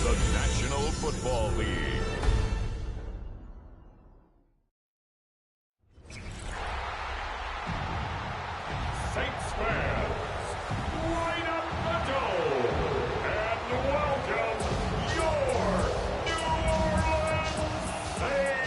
of the National Football League. Saints fans, line up the dough and welcome your New Orleans Saints.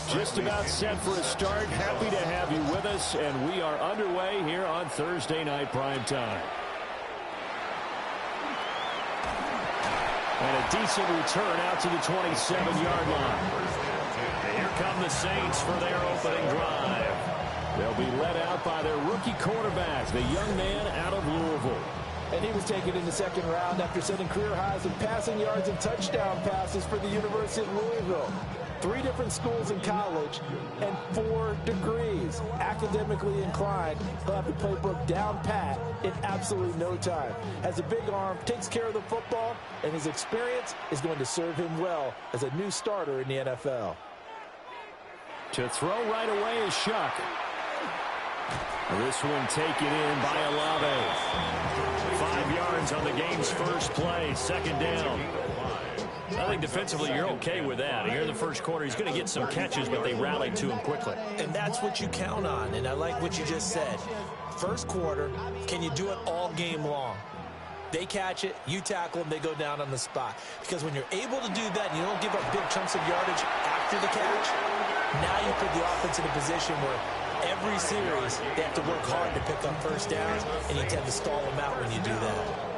Just about set for a start. Happy to have you with us, and we are underway here on Thursday Night Prime Time. And a decent return out to the 27-yard line. And here come the Saints for their opening drive. They'll be led out by their rookie quarterback, the young man out of Louisville. And he was taken in the second round after setting career highs in passing yards and touchdown passes for the University of Louisville. 3 different schools in college and 4 degrees. Academically inclined, he'll have the playbook down pat in absolutely no time. Has a big arm, takes care of the football, and his experience is going to serve him well as a new starter in the NFL. To throw right away is Shuck. This one taken in by Olave. 5 yards on the game's first play, second down. I think defensively you're okay with that. Here in the first quarter, he's going to get some catches, but they rallied to him quickly. And that's what you count on, and I like what you just said. First quarter, can you do it all game long? They catch it, you tackle them, they go down on the spot. Because when you're able to do that and you don't give up big chunks of yardage after the catch, now you put the offense in a position where every series they have to work hard to pick up first downs, and you tend to stall them out when you do that.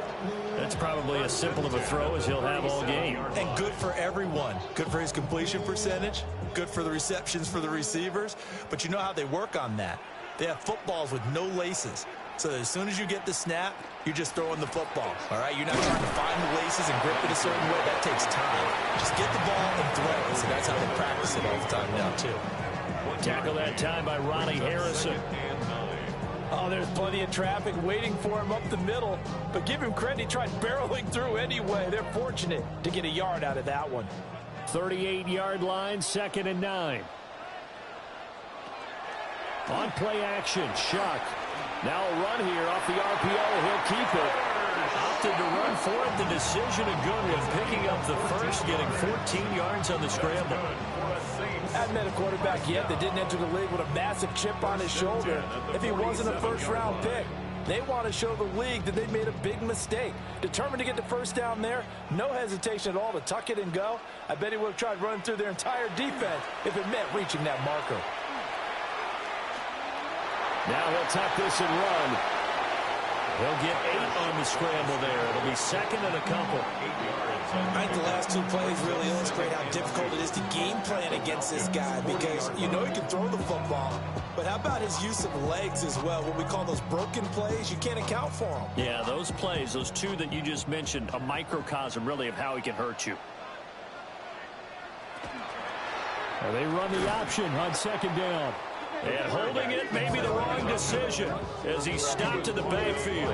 That's probably as simple of a throw as he'll have all game. And good for everyone. Good for his completion percentage. Good for the receptions for the receivers. But you know how they work on that. They have footballs with no laces. So as soon as you get the snap, you're just throwing the football. All right? You're not trying to find the laces and grip it a certain way. That takes time. Just get the ball and throw it. So that's how they practice it all the time now, too. Tackle that time by Ronnie Harrison. Oh, there's plenty of traffic waiting for him up the middle. But give him credit, he tried barreling through anyway. They're fortunate to get a yard out of that one. 38-yard line, 2nd and 9. On play action, Shuck. Now a run here off the RPO. He'll keep it. Opted to run for it. The decision a good one. Picking up the first, getting 14 yards on the scramble. I haven't met a quarterback yet that didn't enter the league with a massive chip on his shoulder if he wasn't a first-round pick. They want to show the league that they made a big mistake. Determined to get the first down there, no hesitation at all to tuck it and go. I bet he would have tried running through their entire defense if it meant reaching that marker. Now he'll tuck this and run. He'll get 8 on the scramble there. It'll be 2nd and a couple. I think the last 2 plays really illustrate how difficult it is to game plan against this guy because you know he can throw the football, but how about his use of legs as well? What we call those broken plays, you can't account for them. Yeah, those plays, those 2 that you just mentioned, a microcosm really of how he can hurt you. Well, they run the option on 2nd down. And holding it may be the wrong decision as he stopped in the backfield.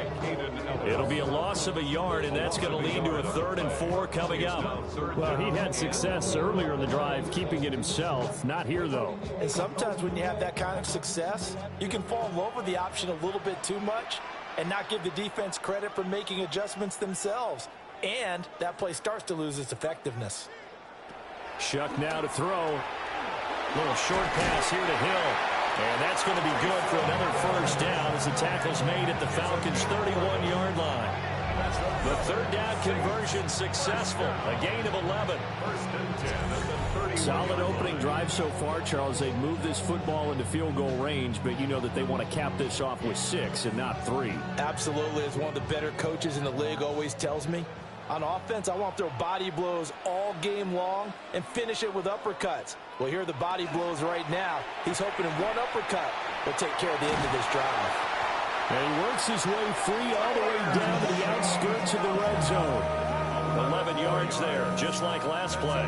It'll be a loss of a yard, and that's going to lead to a 3rd and 4 coming up. Well, he had success earlier in the drive keeping it himself. Not here, though. And sometimes when you have that kind of success, you can fall in love with the option a little bit too much and not give the defense credit for making adjustments themselves. And that play starts to lose its effectiveness. Shuck now to throw. Little short pass here to Hill. And that's going to be good for another first down as the tackle's made at the Falcons' 31-yard line. The 3rd down conversion successful. A gain of 11. Solid opening drive so far, Charles. They've moved this football into field goal range, but you know that they want to cap this off with 6 and not 3. Absolutely. As one of the better coaches in the league always tells me, On offense, I want to throw body blows all game long and finish it with uppercuts. Well, here are the body blows right now. He's hoping in one uppercut will take care of the end of this drive. And he works his way free all the way down to the outskirts of the red zone. 11 yards there, just like last play.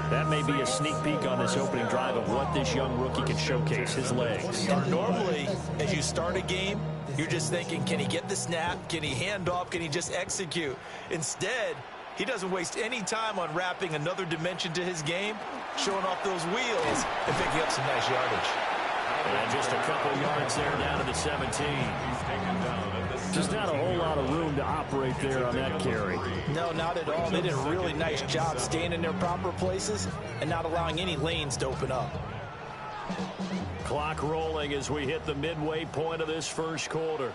That may be a sneak peek on this opening drive of what this young rookie can showcase, his legs. Normally, as you start a game, you're just thinking, can he get the snap? Can he hand off? Can he just execute? Instead, he doesn't waste any time on wrapping another dimension to his game, showing off those wheels, and picking up some nice yardage. And just a couple yards there down to the 17. Just not a whole lot of room to operate there on that carry. No, not at all. They did a really nice job staying in their proper places and not allowing any lanes to open up. Clock rolling as we hit the midway point of this first quarter.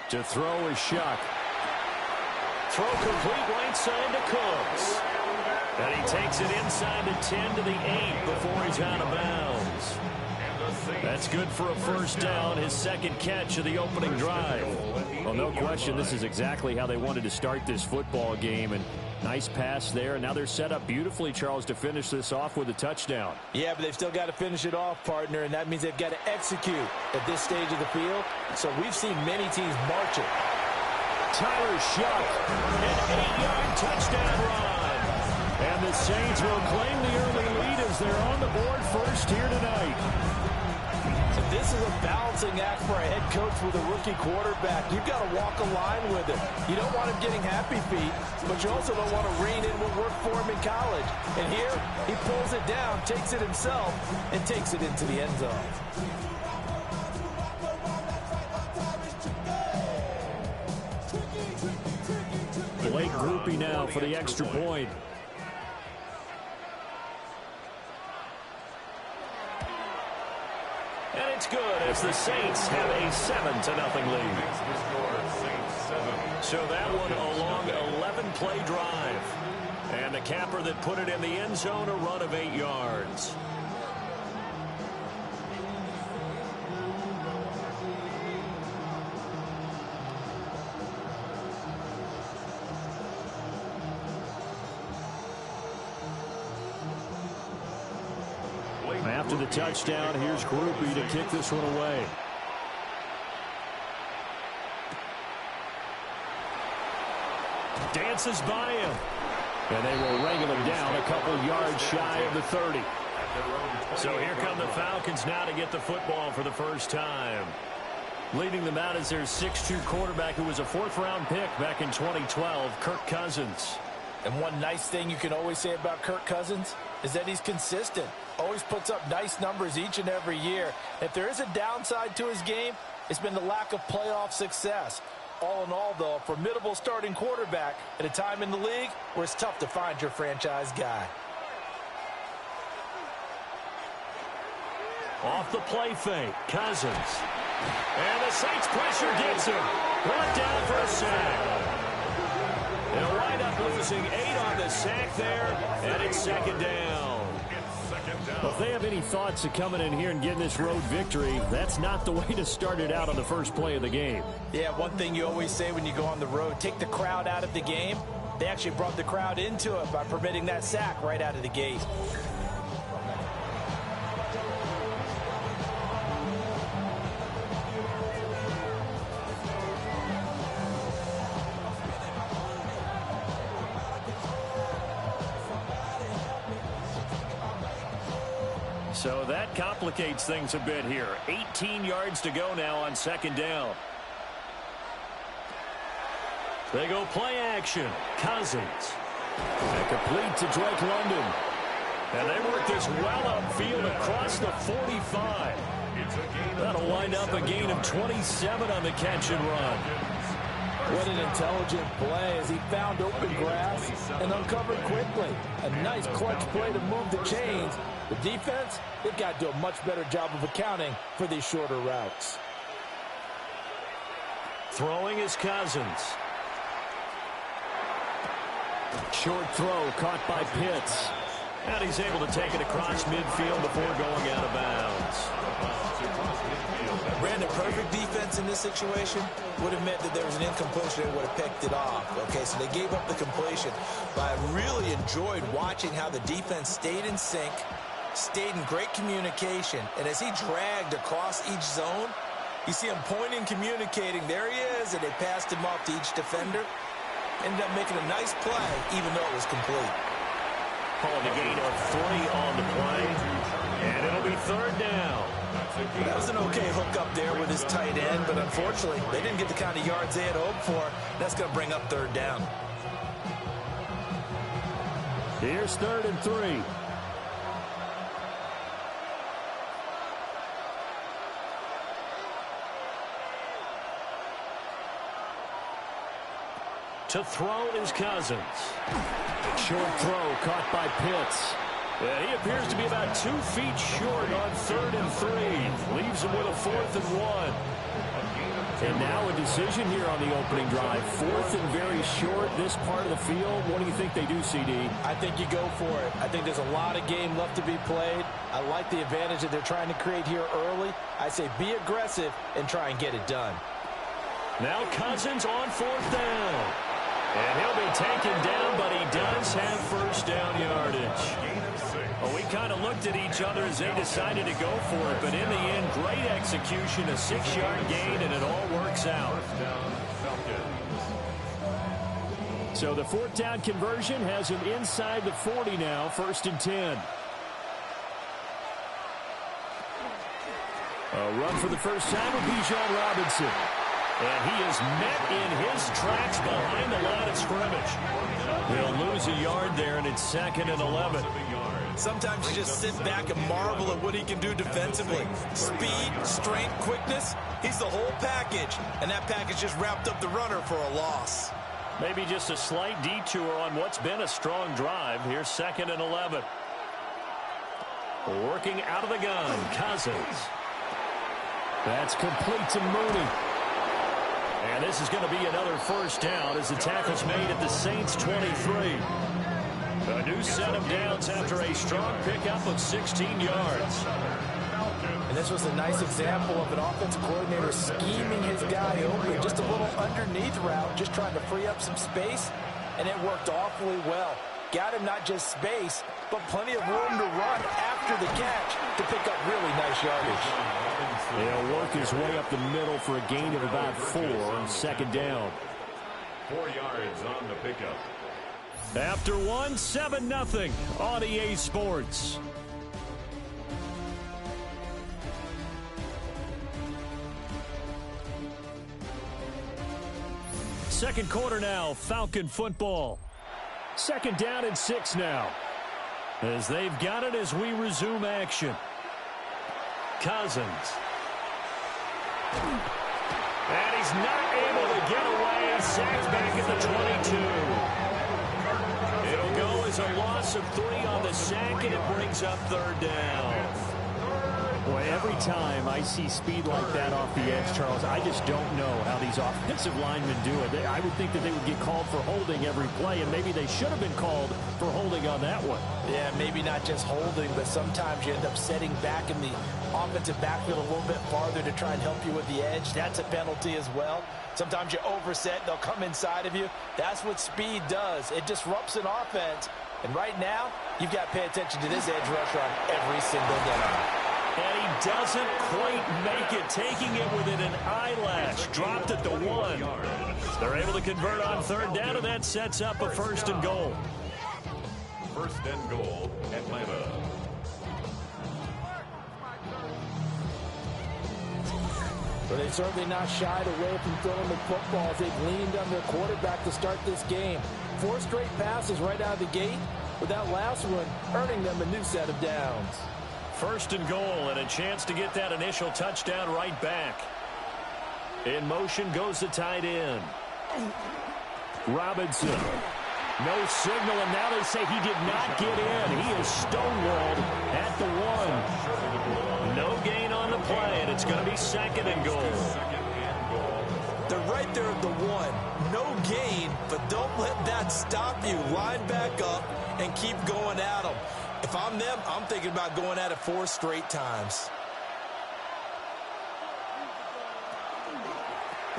To throw is Shuck. Throw complete right side to Cooks. And he takes it inside the 10 to the 8 before he's out of bounds. That's good for a first down, his second catch of the opening drive. Well, no question, this is exactly how they wanted to start this football game. And nice pass there. And now they're set up beautifully, Charles, to finish this off with a touchdown. Yeah, but they've still got to finish it off, partner, and that means they've got to execute at this stage of the field. So we've seen many teams march it. Tyler Shuck, an 8-yard touchdown run. And the Saints will claim the early lead as they're on the board first here tonight. This is a balancing act for a head coach with a rookie quarterback. You've got to walk a line with him. You don't want him getting happy feet, but you also don't want to rein in what worked for him in college. And here, he pulls it down, takes it himself, and takes it into the end zone. Blake Groupie now for the extra point. And it's good as the Saints have a 7-0 lead. So that one a long 11-play drive. And the capper that put it in the end zone, a run of 8 yards. After the touchdown, here's Groupie to kick this one away. Dances by him. And they will wrangle him down a couple yards shy of the 30. So here come the Falcons now to get the football for the first time. Leading them out is their 6'2 quarterback who was a 4th-round pick back in 2012, Kirk Cousins. And one nice thing you can always say about Kirk Cousins is that he's consistent. Always puts up nice numbers each and every year. If there is a downside to his game, it's been the lack of playoff success. All in all, though, a formidable starting quarterback at a time in the league where it's tough to find your franchise guy. Off the play fake, Cousins. And the Saints pressure gets him. Brought down for a sack. They'll wind up losing 8 on the sack there, and it's second down. Well, if they have any thoughts of coming in here and getting this road victory, that's not the way to start it out on the first play of the game. Yeah, one thing you always say when you go on the road, take the crowd out of the game. They actually brought the crowd into it by permitting that sack right out of the gate. So that complicates things a bit here. 18 yards to go now on second down. They go play action. Cousins. And complete to Drake London. And they work this well upfield across the 45. That'll wind up a gain of 27 on the catch and run. What an intelligent play as he found open grass and uncovered quickly. A nice clutch play to move the chains. The defense, they've got to do a much better job of accounting for these shorter routes. Throwing is Cousins. Short throw caught by Pitts. And he's able to take it across midfield before going out of bounds. Brandon, perfect defense in this situation would have meant that there was an incompletion that would have picked it off. Okay, so they gave up the completion. But I really enjoyed watching how the defense stayed in sync, stayed in great communication. And as he dragged across each zone, you see him pointing, communicating. There he is, and they passed him off to each defender. Ended up making a nice play, even though it was complete. Calling a gain of 3 on the play. And it'll be third down. That was an okay hook up there with his tight end, but unfortunately, they didn't get the kind of yards they had hoped for. That's going to bring up third down. Here's 3rd and 3. To throw is Cousins. Short throw caught by Pitts. And he appears to be about 2 feet short on 3rd and 3. Leaves him with a 4th and 1. And now a decision here on the opening drive. 4th and very short, this part of the field. What do you think they do, CD? I think you go for it. I think there's a lot of game left to be played. I like the advantage that they're trying to create here early. I say be aggressive and try and get it done. Now Cousins on 4th down. And he'll be taken down, but he does have first down yardage. Well, we kind of looked at each other as they decided to go for it, but in the end, great execution, a 6-yard gain, and it all works out. So the 4th down conversion has him inside the 40 now, 1st and 10. A run for the first time with Bijan Robinson. And he is met in his tracks behind the line of scrimmage. They'll lose a yard there, and it's 2nd and 11. Sometimes you just sit back and marvel at what he can do defensively. Speed, strength, quickness, he's the whole package. And that package just wrapped up the runner for a loss. Maybe just a slight detour on what's been a strong drive. Here's 2nd and 11. Working out of the gun, Cousins. That's complete to Mooney. And this is going to be another first down as the tackle's made at the Saints 23. A new set of downs after a strong pickup of 16 yards. And this was a nice example of an offensive coordinator scheming his guy open. Just a little underneath route, just trying to free up some space, and it worked awfully well. Got him not just space, but plenty of room to run after the catch to pick up really nice yardage. He'll work his way up the middle for a gain of about 4 on 2nd down. 4 yards on the pickup. After 1, 7-0 on EA Sports. Second quarter now, Falcon football. 2nd down and 6 now. As they've got it as we resume action. Cousins. And he's not able to get away. Sacked back at the 22. It'll go as a loss of 3 on the sack, and it brings up 3rd down. Boy, every time I see speed like that off the edge, Charles, I just don't know how these offensive linemen do it. I would think that they would get called for holding every play, and maybe they should have been called for holding on that one. Yeah, maybe not just holding, but sometimes you end up setting back in the offensive backfield a little bit farther to try and help you with the edge. That's a penalty as well. Sometimes you overset, they'll come inside of you. That's what speed does. It disrupts an offense. And right now, you've got to pay attention to this edge rusher on every single down. And he doesn't quite make it, taking it within an eyelash. Dropped at the 1. They're able to convert on 3rd down, and that sets up a 1st and goal. 1st and goal, Atlanta. But they've certainly not shied away from throwing the football as they've leaned on their quarterback to start this game. 4 straight passes right out of the gate, with that last one earning them a new set of downs. 1st and goal, and a chance to get that initial touchdown right back. In motion goes the tight end. Robinson. No signal, and now they say he did not get in. He is stonewalled at the 1. No gain on the play, and it's going to be 2nd and goal. They're right there at the 1. No gain, but don't let that stop you. Line back up and keep going at them. If I'm them, I'm thinking about going at it 4 straight times.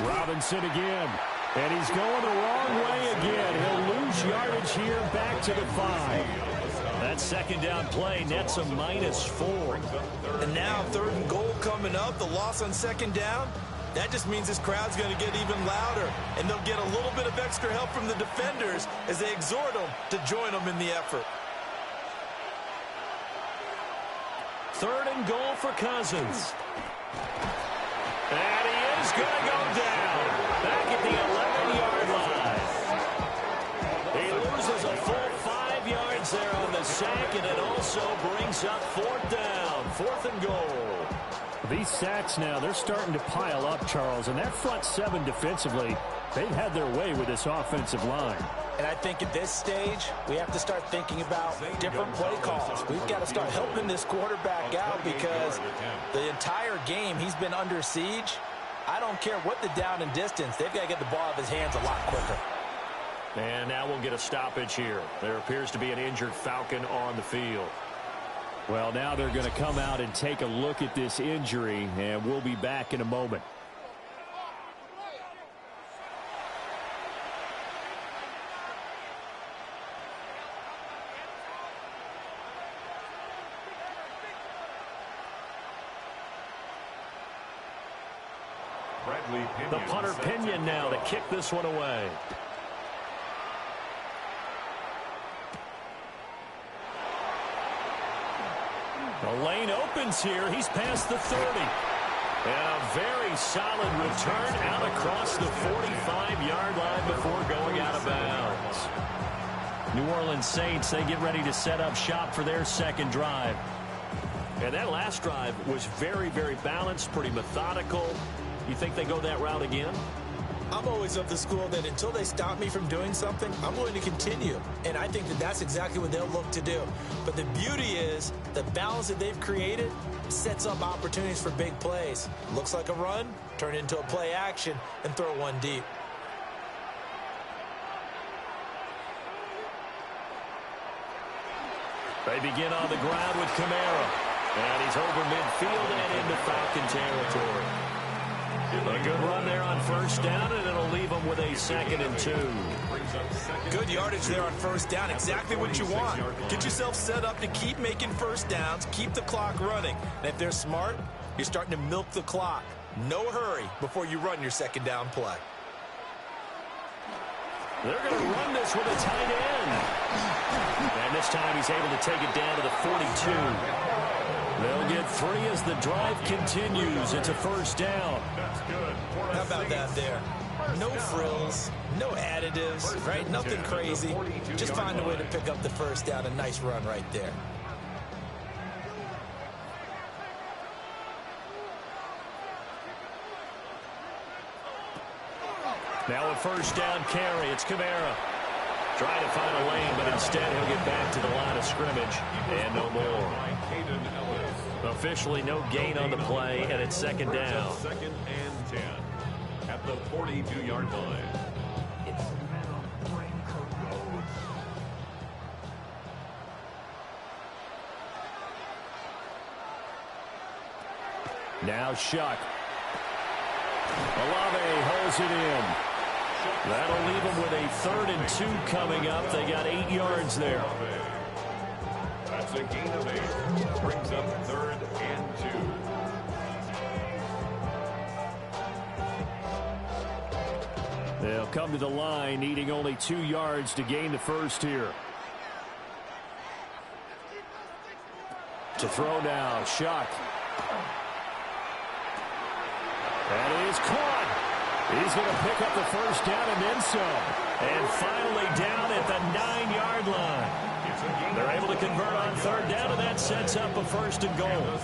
Robinson again. And he's going the wrong way again. He'll lose yardage here back to the 5. That second down play nets a -4. And now 3rd and goal coming up. The loss on second down. That just means this crowd's going to get even louder. And they'll get a little bit of extra help from the defenders as they exhort them to join them in the effort. 3rd and goal for Cousins. And he is going to go down. Back at the 11-yard line. He loses a full 5 yards there on the sack, and it also brings up 4th down. 4th and goal. These sacks now, they're starting to pile up, Charles, and that front 7 defensively, they've had their way with this offensive line. And I think at this stage, we have to start thinking about different play calls. We've got to start helping this quarterback out because the entire game he's been under siege. I don't care what the down and distance. They've got to get the ball out of his hands a lot quicker. And now we'll get a stoppage here. There appears to be an injured Falcon on the field. Well, now they're going to come out and take a look at this injury, and we'll be back in a moment. The punter Pinion now to kick this one away. The lane opens here. He's past the 30. And a very solid return out across the 45-yard line before going out of bounds. New Orleans Saints, they get ready to set up shop for their second drive. And that last drive was very, very balanced, pretty methodical. You think they go that route again? I'm always of the school that until they stop me from doing something, I'm going to continue. And I think that that's exactly what they'll look to do. But the beauty is the balance that they've created sets up opportunities for big plays. Looks like a run, turn it into a play action, and throw one deep. They begin on the ground with Kamara. And he's over midfield and into Falcon territory. A good run there on first down, and it'll leave them with a 2nd and 2. Good yardage there on first down. Exactly what you want. Get yourself set up to keep making first downs, keep the clock running. And if they're smart, you're starting to milk the clock. No hurry before you run your second down play. They're going to run this with a tight end. And this time he's able to take it down to the 42. They'll get 3 as the drive continues. It's a first down. How about that there? No frills, no additives, right? Nothing crazy. Just find a way to pick up the first down. A nice run right there. Now a first down carry. It's Kamara. Trying to find a lane, but instead he'll get back to the line of scrimmage. And no more. Officially no gain on the play, and it's second down. 2nd and 10 at the 42-yard line. Now Shuck. Olave holds it in. That'll leave them with a 3rd and 2 coming up. They got 8 yards there. That's a gain of 8. Brings up 3rd and 2. They'll come to the line, needing only 2 yards to gain the first here. To throw now, Shuck. And it is caught. He's going to pick up the first down and then some. And finally down at the 9-yard line. They're able to convert on 3rd down, and that sets up a 1st and goal.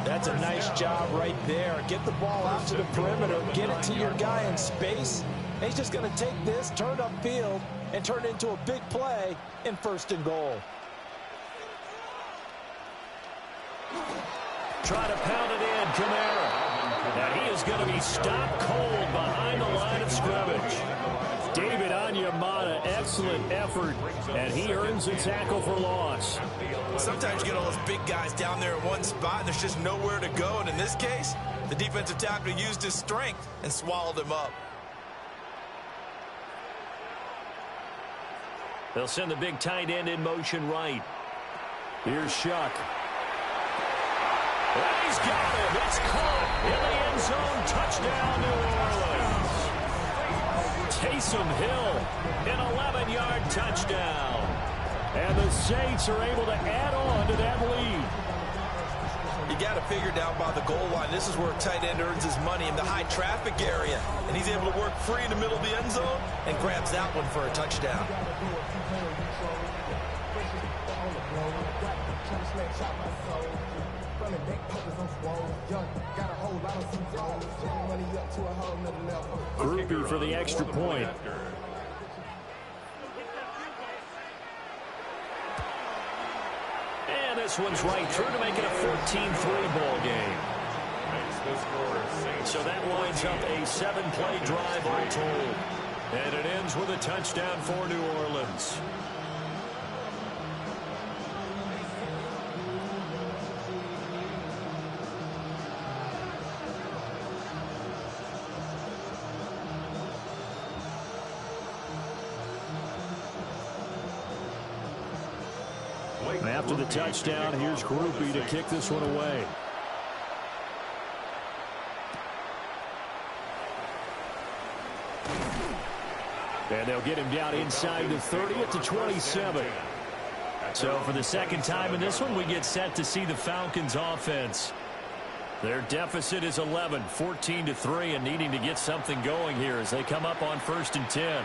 That's a nice job right there. Get the ball out to the perimeter, get it to your guy in space. And he's just going to take this, turn upfield, and turn it into a big play in 1st and goal. Try to pound it in, Kamara. Now he is going to be stopped cold behind the line of scrimmage. David, on Onyemata, excellent effort, and he earns a tackle for loss. Sometimes you get all those big guys down there in one spot, and there's just nowhere to go. And in this case, the defensive tackle used his strength and swallowed him up. They'll send the big tight end in motion right. Here's Shuck. And he's got him. It's caught in the end zone. Touchdown, New Orleans. Taysom Hill, an 11-yard touchdown. And the Saints are able to add on to that lead. You got to figure down by the goal line. This is where a tight end earns his money in the high traffic area. And he's able to work free in the middle of the end zone and grabs that one for a touchdown. Groupie for the extra point. And this one's right through to make it a 14-3 ball game. So that winds up a 7-play drive all told. And it ends with a touchdown for New Orleans. After the touchdown, here's Groupie to kick this one away. And they'll get him down inside the 30 at the 27. So for the second time in this one, we get set to see the Falcons offense. Their deficit is 11, 14-3, and needing to get something going here as they come up on 1st and 10.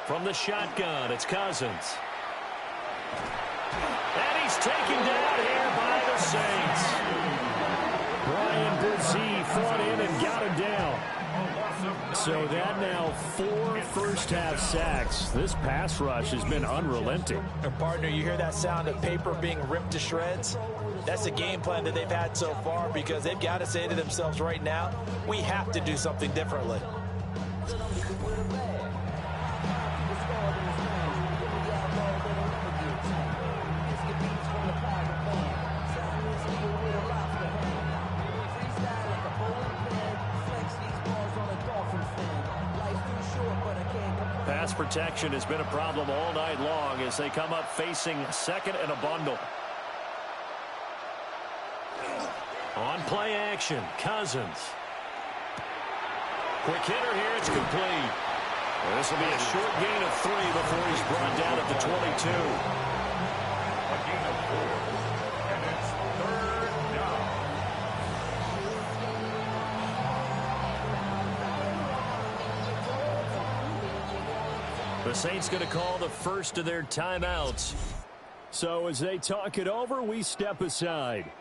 From the shotgun, it's Cousins. And he's taken down here by the Saints. Brian Brzee fought in and got him down. So that now 4 first-half sacks. This pass rush has been unrelenting. And partner, you hear that sound of paper being ripped to shreds? That's the game plan that they've had so far because they've got to say to themselves right now, we have to do something differently. Pass protection has been a problem all night long as they come up facing 2nd and a bundle. On play action, Cousins. Quick hitter here, it's complete. This will be a short gain of 3 before he's brought down at the 22. A gain of 4, and it's 3rd down. The Saints going to call the first of their timeouts. So as they talk it over, we step aside.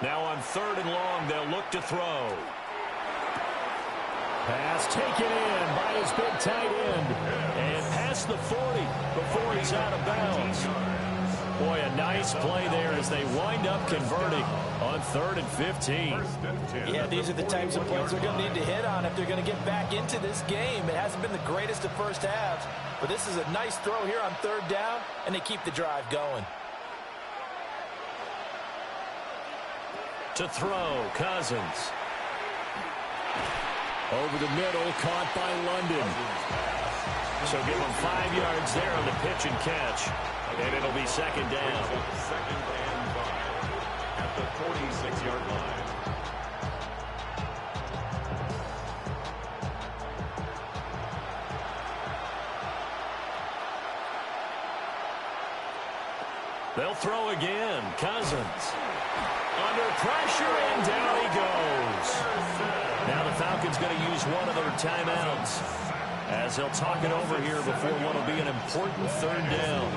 Now on 3rd and long, they'll look to throw. Pass taken in by his big tight end. And past the 40 before he's out of bounds. Boy, a nice play there as they wind up converting on 3rd and 15. Yeah, these are the types of plays they're going to need to hit on if they're going to get back into this game. It hasn't been the greatest of first halves, but this is a nice throw here on 3rd down, and they keep the drive going. To throw, Cousins. Over the middle, caught by London. So give him 5 yards there on the pitch and catch. And it'll be 2nd down. 2nd and 5 at the 46-yard line. They'll throw again. Cousins. Under pressure, and down he goes. Now the Falcons going to use one of their timeouts as they'll talk it over here before what will be an important 3rd down.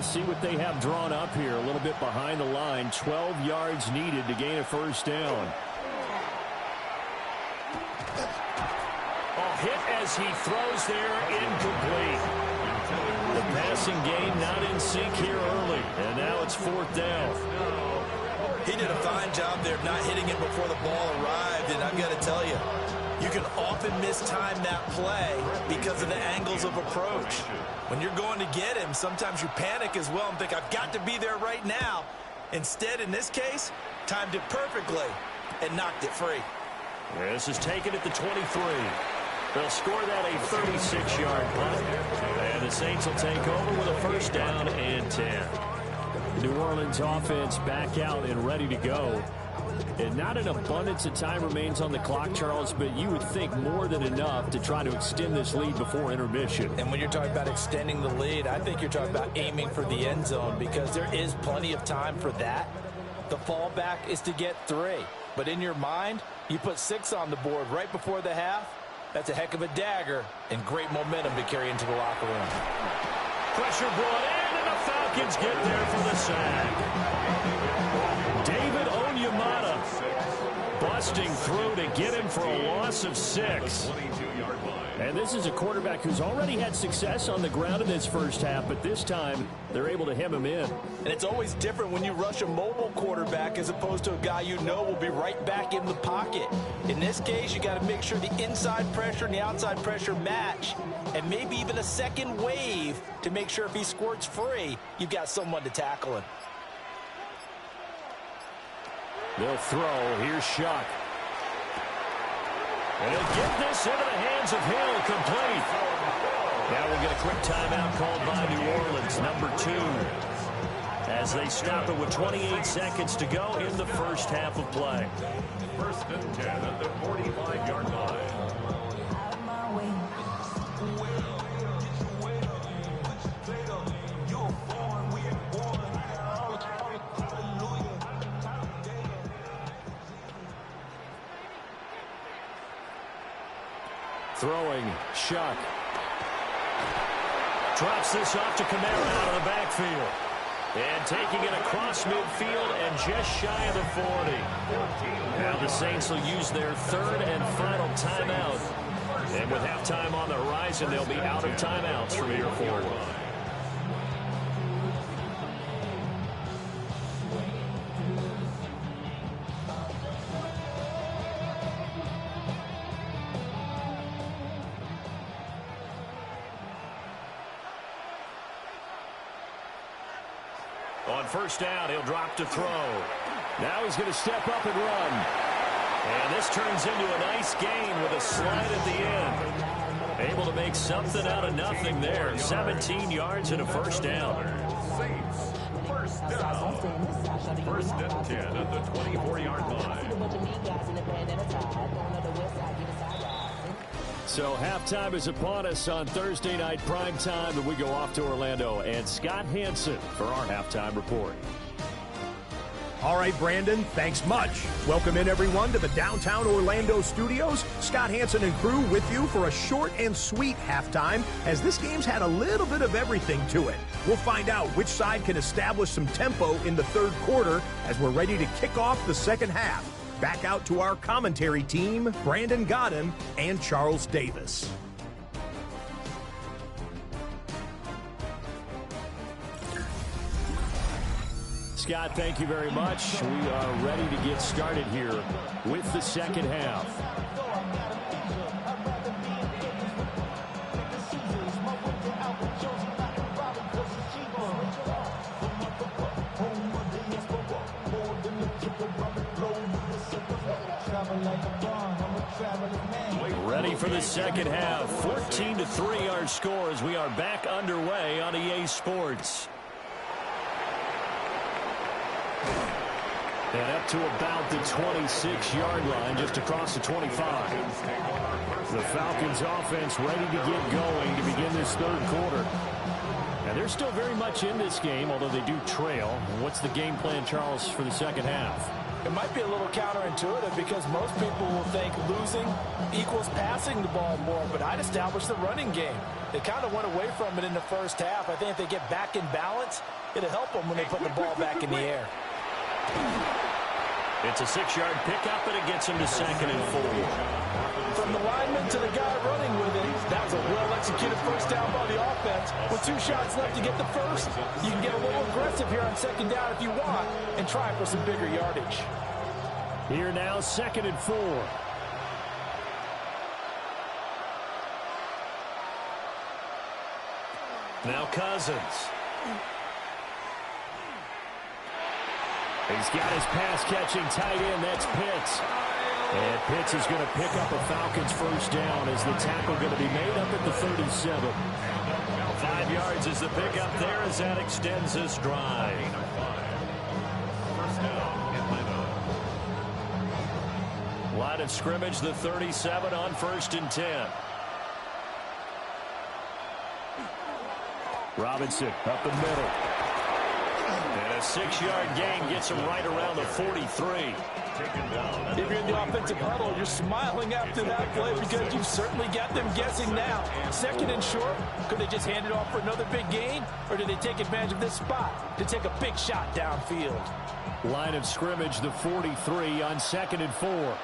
We'll see what they have drawn up here. A little bit behind the line. 12 yards needed to gain a first down. Oh, hit as he throws there, incomplete. The passing game not in sync here early. And now it's fourth down. He did a fine job there of not hitting it before the ball arrived. And I've got to tell you, you can often mistime that play because of the angles of approach. When you're going to get him, sometimes you panic as well and think, I've got to be there right now. Instead, in this case, timed it perfectly and knocked it free. This is taken at the 23. They'll score that a 36-yard punt. And the Saints will take over with a first down and 10. The New Orleans offense back out and ready to go. And not an abundance of time remains on the clock, Charles, but you would think more than enough to try to extend this lead before intermission. And when you're talking about extending the lead, I think you're talking about aiming for the end zone because there is plenty of time for that. The fallback is to get 3. But in your mind, you put 6 on the board right before the half. That's a heck of a dagger and great momentum to carry into the locker room. Pressure brought in, and the Falcons get there for the sack. David Onyemata busting through to get him for a loss of 6. And this is a quarterback who's already had success on the ground in this first half, but this time they're able to hem him in. And it's always different when you rush a mobile quarterback as opposed to a guy you know will be right back in the pocket. In this case, you got to make sure the inside pressure and the outside pressure match, and maybe even a second wave to make sure if he squirts free, you've got someone to tackle him. They'll throw. Here's Shuck. And he'll get this into the hands of Hill, complete. Now we'll get a quick timeout called by New Orleans, number 2. As they stop it with 28 seconds to go in the first half of play. First and 10 at the 45-yard line. Throwing, Shuck. Drops this off to Kamara out of the backfield. And taking it across midfield and just shy of the 40. Now the Saints will use their third and final timeout. And with halftime on the horizon, they'll be out of timeouts from here forward. On first down, he'll drop to throw. Now he's going to step up and run. And this turns into a nice gain with a slide at the end. Able to make something out of nothing there. 17 yards and a first down. Saints, first down. First and 10 at the 24-yard line. So halftime is upon us on Thursday night prime time, and we go off to Orlando. And Scott Hansen for our halftime report. All right, Brandon, thanks much. Welcome in, everyone, to the downtown Orlando studios. Scott Hansen and crew with you for a short and sweet halftime, as this game's had a little bit of everything to it. We'll find out which side can establish some tempo in the third quarter as we're ready to kick off the second half. Back out to our commentary team, Brandon Godden and Charles Davis. Scott, thank you very much. We are ready to get started here with the second half. Ready for the second half. 14-3 our score as we are back underway on EA Sports. And up to about the 26-yard line, just across the 25. The Falcons offense ready to get going to begin this third quarter. And they're still very much in this game, although they do trail. What's the game plan, Charles, for the second half? It might be a little counterintuitive because most people will think losing equals passing the ball more, but I'd establish the running game. They kind of went away from it in the first half. I think if they get back in balance, it'll help them when they put the ball back in the air. It's a 6-yard pickup, and it gets him to 2nd and 4. From the lineman to the guy running with it, that was a well-executed first down by the offense. With 2 shots left to get the first, you can get a little aggressive here on 2nd down if you want and try for some bigger yardage. Here now, 2nd and 4. Now Cousins. He's got his pass-catching tight end. That's Pitts. And Pitts is going to pick up a Falcons first down as the tackle going to be made up at the 37. 5 yards is the pickup there as that extends this drive. Line of scrimmage, the 37 on 1st and 10. Robinson up the middle. And a 6-yard gain gets him right around the 43. If you're in the offensive huddle, you're smiling after that play because you've certainly got them guessing now. 2nd and short, could they just hand it off for another big gain? Or did they take advantage of this spot to take a big shot downfield? Line of scrimmage, the 43 on 2nd and 4.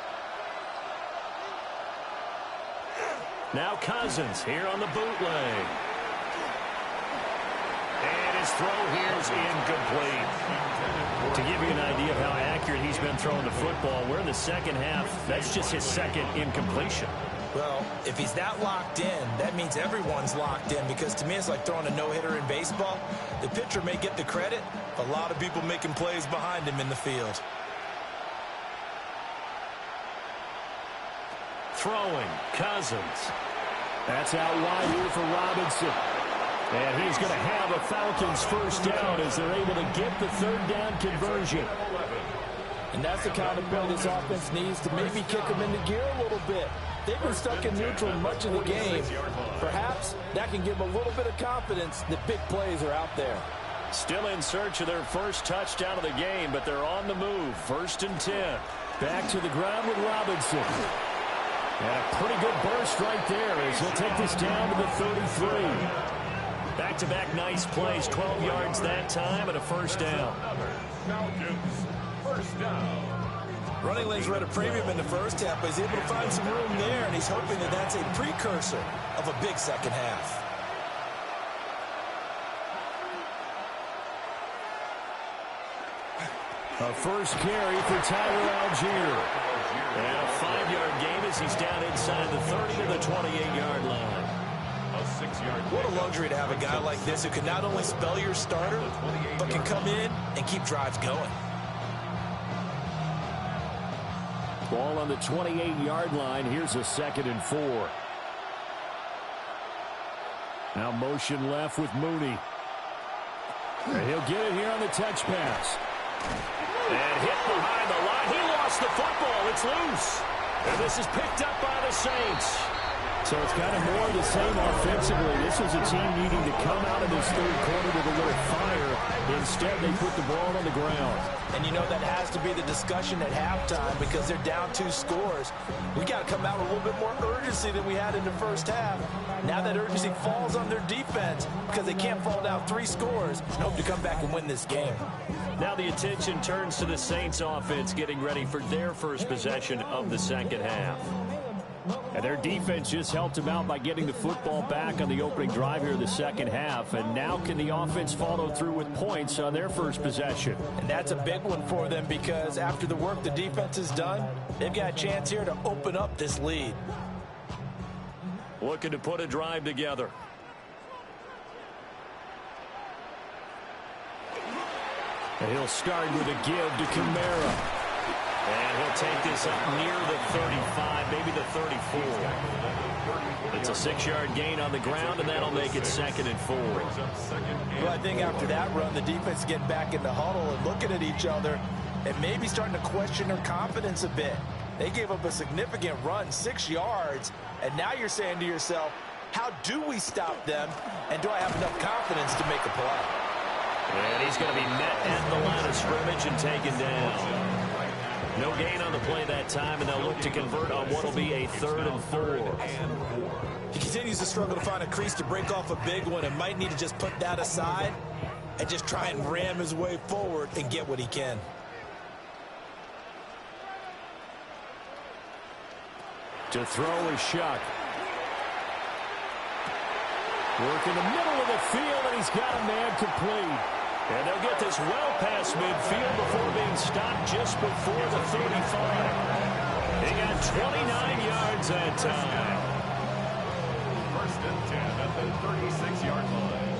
Now Cousins here on the bootleg. And his throw here is incomplete. To give you an idea of how accurate he's been throwing the football, we're in the second half. That's just his 2nd incompletion. Well, if he's that locked in, that means everyone's locked in, because to me it's like throwing a no-hitter in baseball. The pitcher may get the credit, but a lot of people making plays behind him in the field. Throwing, Cousins. That's out wide here for Robinson. And he's going to have a Falcons first down as they're able to get the 3rd down conversion. And that's the kind of play this offense needs to maybe kick them into gear a little bit. They've been stuck in neutral much of the game. Perhaps that can give them a little bit of confidence that big plays are out there. Still in search of their first touchdown of the game, but they're on the move. 1st and 10. Back to the ground with Robinson. And a pretty good burst right there as he'll take this down to the 33. Back-to-back nice plays, 12 yards that time and a first down. Falcons, first down. Running lanes were at a premium in the first half, but he's able to find some room there, and he's hoping that that's a precursor of a big second half. A first carry for Tyler Algier. And a 5-yard gain as he's down inside the 30 to the 28-yard line. What a luxury to have a guy like this who can not only spell your starter, but can come in and keep drives going. Ball on the 28-yard line. Here's a 2nd and 4. Now motion left with Mooney. And he'll get it here on the touch pass. And hit behind the line. He lost the football. It's loose. And this is picked up by the Saints. So it's kind of more of the same offensively. This was a team needing to come out of this 3rd quarter with a little fire. Instead, they put the ball on the ground. And you know that has to be the discussion at halftime because they're down 2 scores. We got to come out with a little bit more urgency than we had in the first half. Now that urgency falls on their defense because they can't fall down 3 scores and hope to come back and win this game. Now the attention turns to the Saints offense getting ready for their first possession of the second half. And their defense just helped them out by getting the football back on the opening drive here in the second half. And now can the offense follow through with points on their first possession? And that's a big one for them because after the work the defense has done, they've got a chance here to open up this lead. Looking to put a drive together. And he'll start with a give to Kamara. And he'll take this up near the 35, maybe the 34. It's a 6-yard gain on the ground, and that'll make it 2nd and 4. Well, I think after that run, the defense getting back in the huddle and looking at each other and maybe starting to question their confidence a bit. They gave up a significant run, 6 yards, and now you're saying to yourself, how do we stop them, and do I have enough confidence to make a play? And he's going to be met at the line of scrimmage and taken down. No gain on the play that time, and they'll look to convert on what will be a 3rd and 4. He continues to struggle to find a crease to break off a big one and might need to just put that aside and just try and ram his way forward and get what he can. To throw is Shuck. Work in the middle of the field, and he's got a man complete. And they'll get this well past midfield before being stopped just before the 35. He got 29 yards that time. 1st and 10 at the 36-yard line.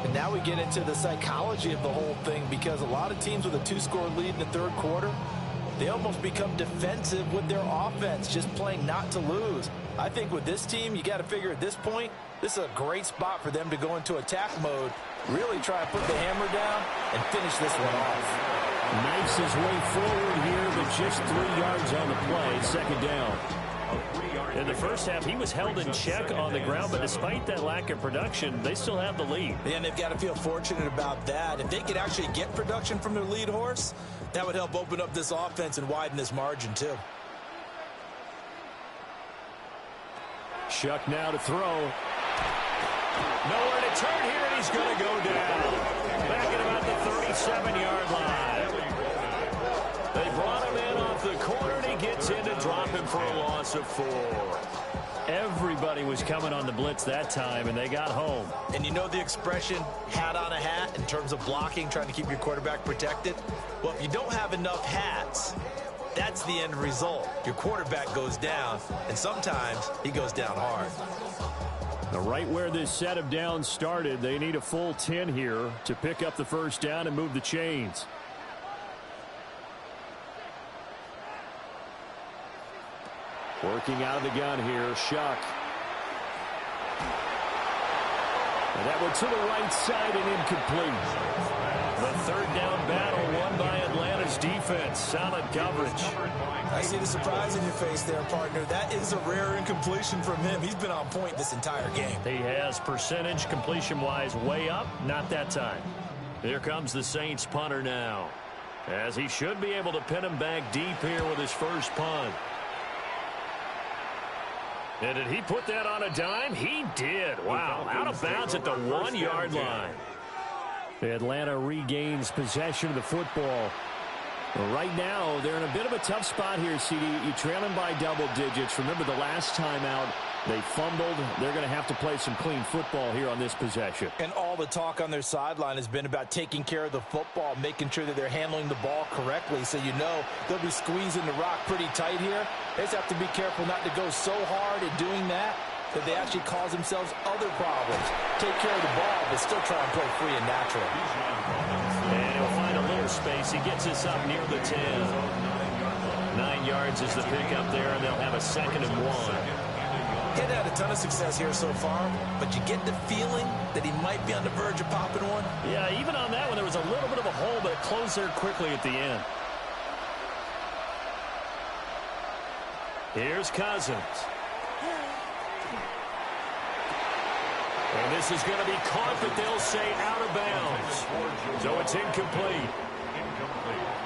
And now we get into the psychology of the whole thing, because a lot of teams with a 2-score lead in the 3rd quarter, they almost become defensive with their offense, just playing not to lose. I think with this team, you got to figure at this point, this is a great spot for them to go into attack mode, really try to put the hammer down and finish this one off. Knifes his way forward here, but just 3 yards on the play, 2nd down. In the first half, he was held in check on the ground, but despite that lack of production, they still have the lead. And they've got to feel fortunate about that. If they could actually get production from their lead horse, that would help open up this offense and widen this margin too. Shuck now to throw. Nowhere to turn here, and he's going to go down. Back at about the 37-yard line. They brought him in off the corner, and he gets in to drop him for a loss of 4. Everybody was coming on the blitz that time, and they got home. And you know the expression, hat on a hat, in terms of blocking, trying to keep your quarterback protected? Well, if you don't have enough hats, that's the end result. Your quarterback goes down, and sometimes he goes down hard. Now, right where this set of downs started, they need a full 10 here to pick up the 1st down and move the chains. Working out of the gun here, Shuck. And that one to the right side and incomplete. The 3rd down battle won by Atlanta's defense. Solid coverage. I see the surprise in your face there, partner. That is a rare incompletion from him. He's been on point this entire game. He has percentage completion-wise way up. Not that time. Here comes the Saints punter now, as he should be able to pin him back deep here with his first punt. And did he put that on a dime? He did. Wow, out of bounds at the 1-yard line. Atlanta regains possession of the football. Well, right now, they're in a bit of a tough spot here, CD. You trail them by double digits. Remember the last time out, they fumbled. They're going to have to play some clean football here on this possession. And all the talk on their sideline has been about taking care of the football, making sure that they're handling the ball correctly. So you know they'll be squeezing the rock pretty tight here. They just have to be careful not to go so hard at doing that they actually cause themselves other problems. Take care of the ball, but still try and play free and natural. And he'll find a little space. He gets us up near the 10. 9 yards is the pickup there, and they'll have a 2nd and 1. He's had a ton of success here so far, but you get the feeling that he might be on the verge of popping one. Yeah, even on that one, there was a little bit of a hole, but it closed there quickly at the end. Here's Cousins. And this is going to be caught, but they'll say out of bounds. So it's incomplete.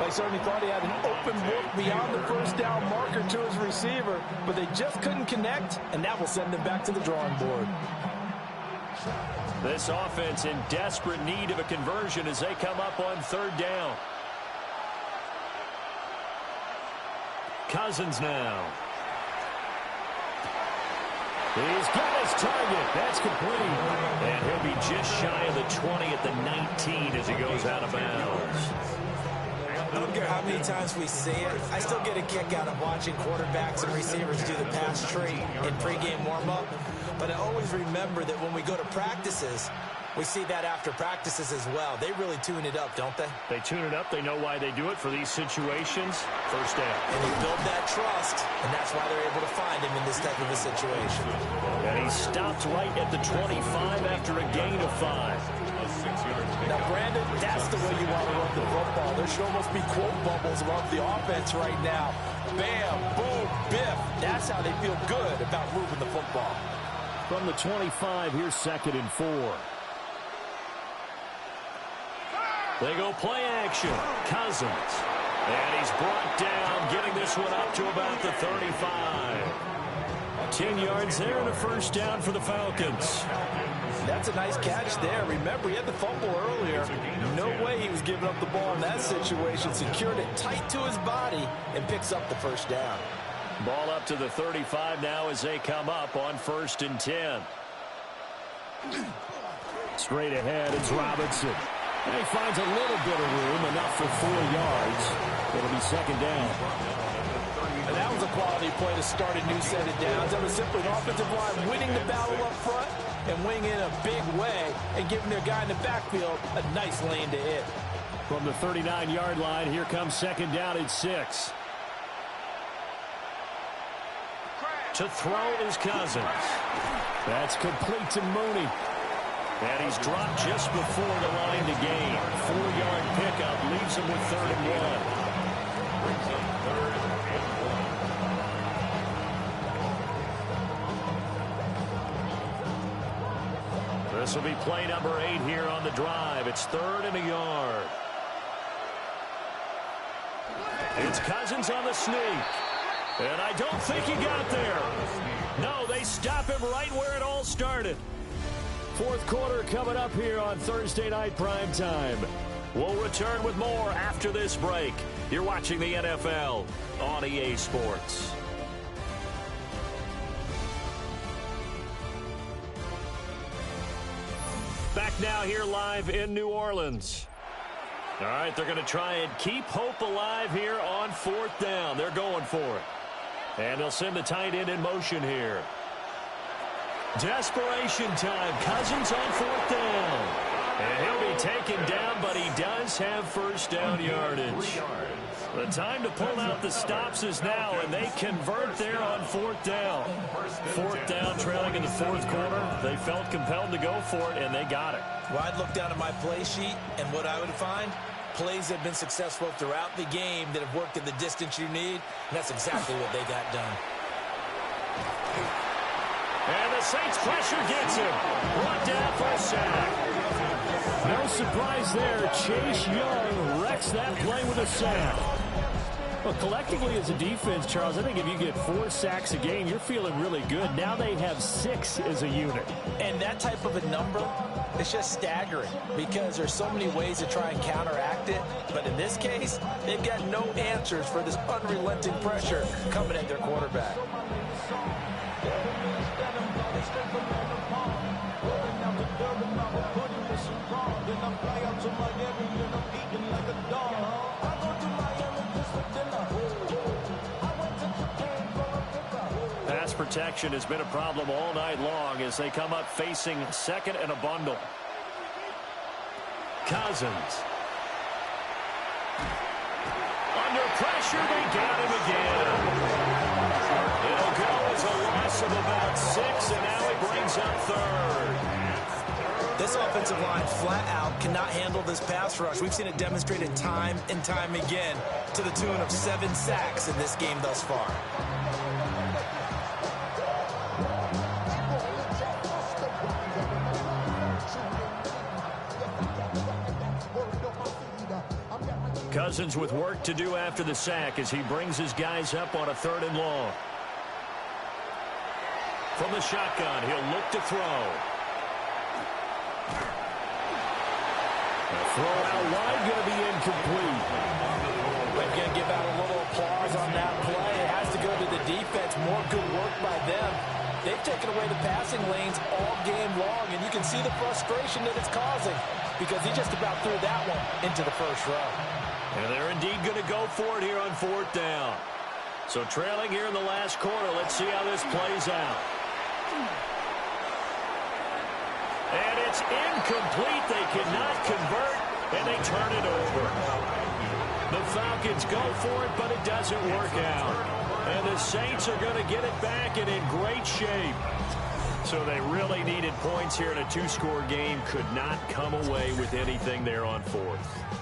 They certainly thought he had an open look beyond the 1st down marker to his receiver, but they just couldn't connect, and that will send them back to the drawing board. This offense in desperate need of a conversion as they come up on 3rd down. Cousins now. He's got his target. That's complete. And he'll be just shy of the 20 at the 19 as he goes out of bounds. I don't care how many times we see it. I still get a kick out of watching quarterbacks and receivers do the pass tree in pregame warm-up. But I always remember that when we go to practices, we see that after practices as well. They really tune it up, don't they? They tune it up. They know why they do it for these situations. 1st down. And they build that trust, and that's why they're able to find him in this type of a situation. And he stopped right at the 25 after a gain of 5. Now, Brandon, that's the way you want to run the football. There should almost be quote bubbles above the offense right now. Bam, boom, biff. That's how they feel good about moving the football. From the 25, here's 2nd and 4. They go play action. Cousins. And he's brought down, getting this one up to about the 35. 10 yards there and a first down for the Falcons. That's a nice catch there. Remember, he had the fumble earlier. No way he was giving up the ball in that situation. Secured it tight to his body and picks up the first down. Ball up to the 35 now as they come up on 1st and 10. Straight ahead, it's Robinson. And he finds a little bit of room, enough for 4 yards. It'll be 2nd down. And that was a quality play to start a new set of downs. That was simply an offensive line winning the battle up front and winning in a big way and giving their guy in the backfield a nice lane to hit. From the 39-yard line, here comes 2nd down and 6. To throw is Cousins. That's complete to Mooney. And he's dropped just before the line to gain. 4-yard pickup leaves him with 3rd and 1. This will be play number 8 here on the drive. It's 3rd and a yard. It's Cousins on the sneak. And I don't think he got there. No, they stop him right where it all started. 4th quarter coming up here on Thursday Night Primetime. We'll return with more after this break. You're watching the NFL on EA Sports. Back now here live in New Orleans. All right, they're going to try and keep hope alive here on 4th down. They're going for it. And they'll send the tight end in motion here. Desperation time. Cousins on 4th down. And he'll be taken down, but he does have first down yardage. The time to pull out the stops is now, and they convert there on 4th down. 4th down, trailing in the 4th quarter. They felt compelled to go for it, and they got it. Well, I'd look down at my play sheet, and what I would find, plays that have been successful throughout the game that have worked in the distance you need, and that's exactly what they got done. And the Saints pressure gets him. Brought down for a sack. No surprise there. Chase Young wrecks that play with a sack. Well, collectively as a defense, Charles, I think if you get 4 sacks a game, you're feeling really good. Now they have 6 as a unit. And that type of a number, it's just staggering because there's so many ways to try and counteract it. But in this case, they've got no answers for this unrelenting pressure coming at their quarterback. Pass protection has been a problem all night long as they come up facing 2nd and a bundle. Cousins. Under pressure, they got him again. It'll go as a loss of about 6, and now he brings up 3rd. This offensive line flat out cannot handle this pass rush. We've seen it demonstrated time and time again to the tune of 7 sacks in this game thus far. Cousins with work to do after the sack as he brings his guys up on a 3rd and long. From the shotgun, he'll look to throw. The throw out wide going to be incomplete. Again, give out a little applause on that play. It has to go to the defense. More good work by them. They've taken away the passing lanes all game long, and you can see the frustration that it's causing because he just about threw that one into the first row. And they're indeed going to go for it here on 4th down. So trailing here in the last quarter, let's see how this plays out. And it's incomplete. They cannot convert, and they turn it over. The Falcons go for it, but it doesn't work out. And the Saints are going to get it back and in great shape. So they really needed points here in a 2-score game. Could not come away with anything there on 4th.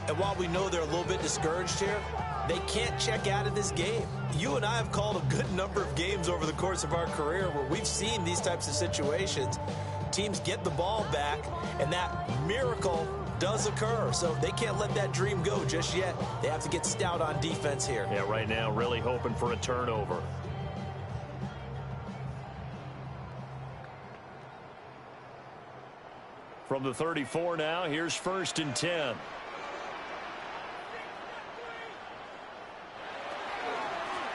And while we know they're a little bit discouraged here, they can't check out of this game. You and I have called a good number of games over the course of our career where we've seen these types of situations. Teams get the ball back, and that miracle does occur, so they can't let that dream go just yet. They have to get stout on defense here. Yeah, right now really hoping for a turnover. From the 34 now, here's 1st and 10.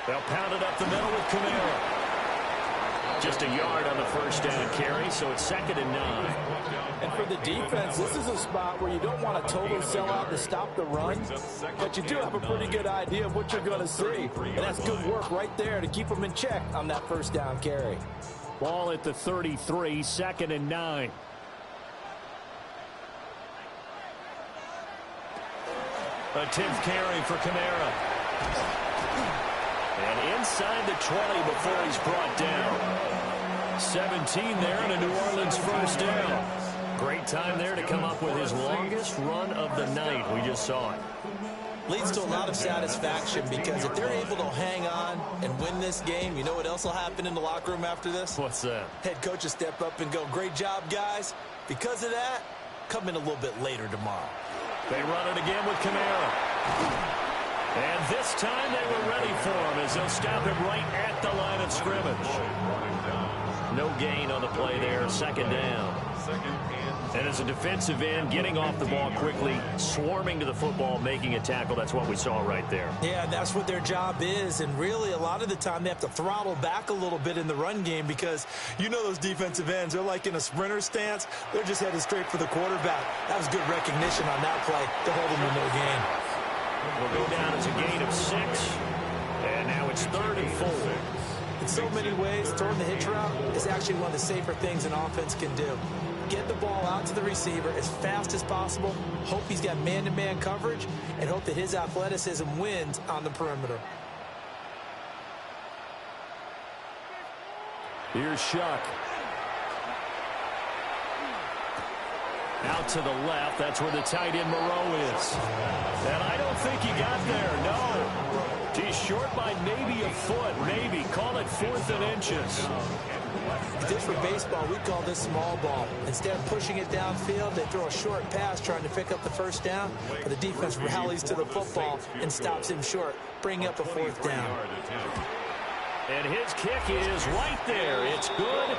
They'll pound it up the middle with Kamara. Just a yard on the first down carry, so it's 2nd and 9. And for the defense, this is a spot where you don't want a total sellout to stop the run, but you do have a pretty good idea of what you're going to see. And that's good work right there to keep them in check on that first down carry. Ball at the 33, 2nd and 9. A 10th carry for Kamara. And inside the 20 before he's brought down. 17 there and a New Orleans first down. Great time there to come up with his longest run of the night. We just saw it. Leads to a lot of satisfaction because if they're able to hang on and win this game, you know what else will happen in the locker room after this? What's that? Head coach will step up and go, great job, guys. Because of that, come in a little bit later tomorrow. They run it again with Kamara. And this time they were ready for him as they'll stop him right at the line of scrimmage. No gain on the play there, 2nd down. And as a defensive end, getting off the ball quickly, swarming to the football, making a tackle, that's what we saw right there. Yeah, that's what their job is. And really, a lot of the time, they have to throttle back a little bit in the run game because you know those defensive ends, they're like in a sprinter stance. They're just headed straight for the quarterback. That was good recognition on that play to hold them to no gain. Will go down as a gain of 6. And now it's 3rd and 4. In so many ways, throwing the hitch route is actually one of the safer things an offense can do. Get the ball out to the receiver as fast as possible, hope he's got man-to-man coverage, and hope that his athleticism wins on the perimeter. Here's Shuck. Out to the left. That's where the tight end Moreau is. And I don't think he got there. No. He's short by maybe a foot. Maybe. Call it 4th and inches. If this were baseball, we'd call this small ball. Instead of pushing it downfield, they throw a short pass trying to pick up the first down. But the defense rallies to the football and stops him short, bringing up a 4th down. And his kick is right there. It's good.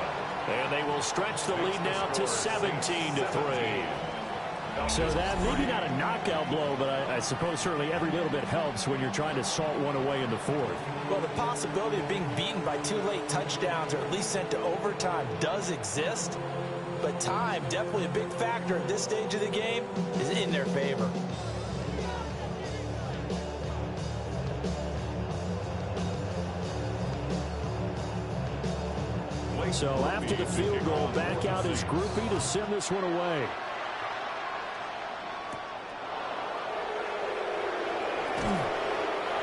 And they will stretch the lead now to 17-3. So that maybe not a knockout blow, but I suppose certainly every little bit helps when you're trying to salt one away in the 4th. Well, the possibility of being beaten by 2 late touchdowns or at least sent to overtime does exist. But time, definitely a big factor at this stage of the game, is in their favor. So after the field goal, back out his groupie to send this one away.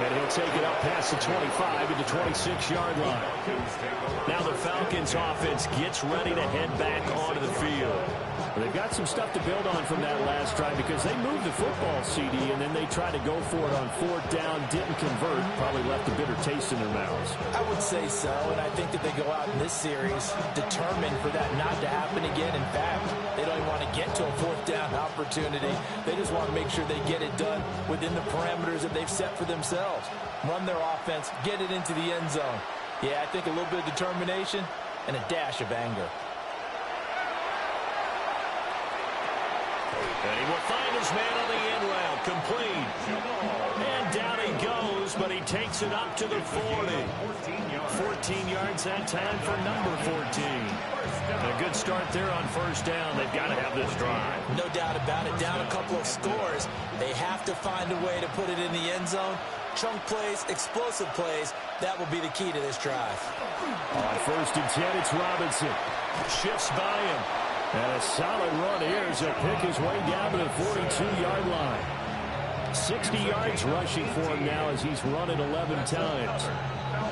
And he'll take it up past the 25 at the 26-yard line. Now the Falcons offense gets ready to head back onto the field. Well, they've got some stuff to build on from that last drive because they moved the football, CD, and then they tried to go for it on 4th down, didn't convert, probably left a bitter taste in their mouths. I would say so, and I think that they go out in this series determined for that not to happen again. In fact, they don't even want to get to a 4th down opportunity. They just want to make sure they get it done within the parameters that they've set for themselves. Run their offense, get it into the end zone. Yeah, I think a little bit of determination and a dash of anger. And he will find his man on the end route, complete. And down he goes, but he takes it up to the 40. 14 yards that time for number 14. A good start there on 1st down. They've got to have this drive. No doubt about it. Down a couple of scores. They have to find a way to put it in the end zone. Chunk plays, explosive plays. That will be the key to this drive. On 1st and 10, it's Robinson. Shifts by him. And a solid run here as he'll pick his way down to the 42-yard line. 60 yards rushing for him now as he's run it 11 times.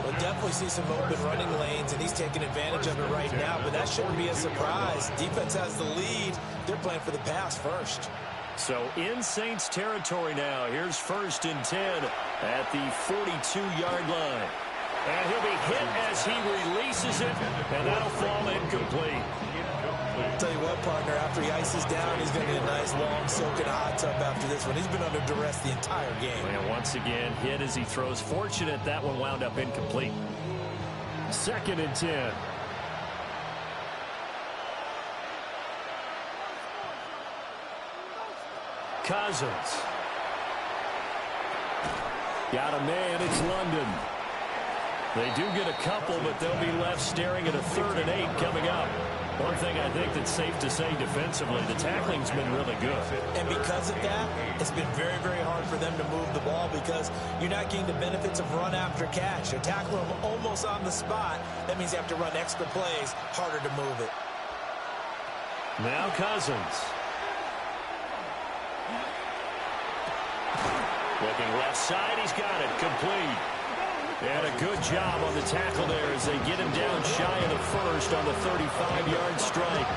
We'll definitely see some open running lanes, and he's taking advantage of it right now, but that shouldn't be a surprise. Defense has the lead. They're playing for the pass first. So in Saints territory now. Here's 1st and 10 at the 42-yard line. And he'll be hit as he releases it, and that'll fall incomplete. I'll tell you what, partner, after he ices down, he's going to get a nice, long, soaking hot tub after this one. He's been under duress the entire game. And once again, hit as he throws. Fortunate that one wound up incomplete. 2nd and 10. Cousins. Got a man, it's London. They do get a couple, but they'll be left staring at a 3rd and 8 coming up. One thing I think that's safe to say defensively, the tackling's been really good. And because of that, it's been very, very hard for them to move the ball because you're not getting the benefits of run after catch. You tackle them almost on the spot. That means you have to run extra plays, harder to move it. Now Cousins. Looking left side, he's got it, complete. And a good job on the tackle there as they get him down shy of the 1st on the 35-yard strike.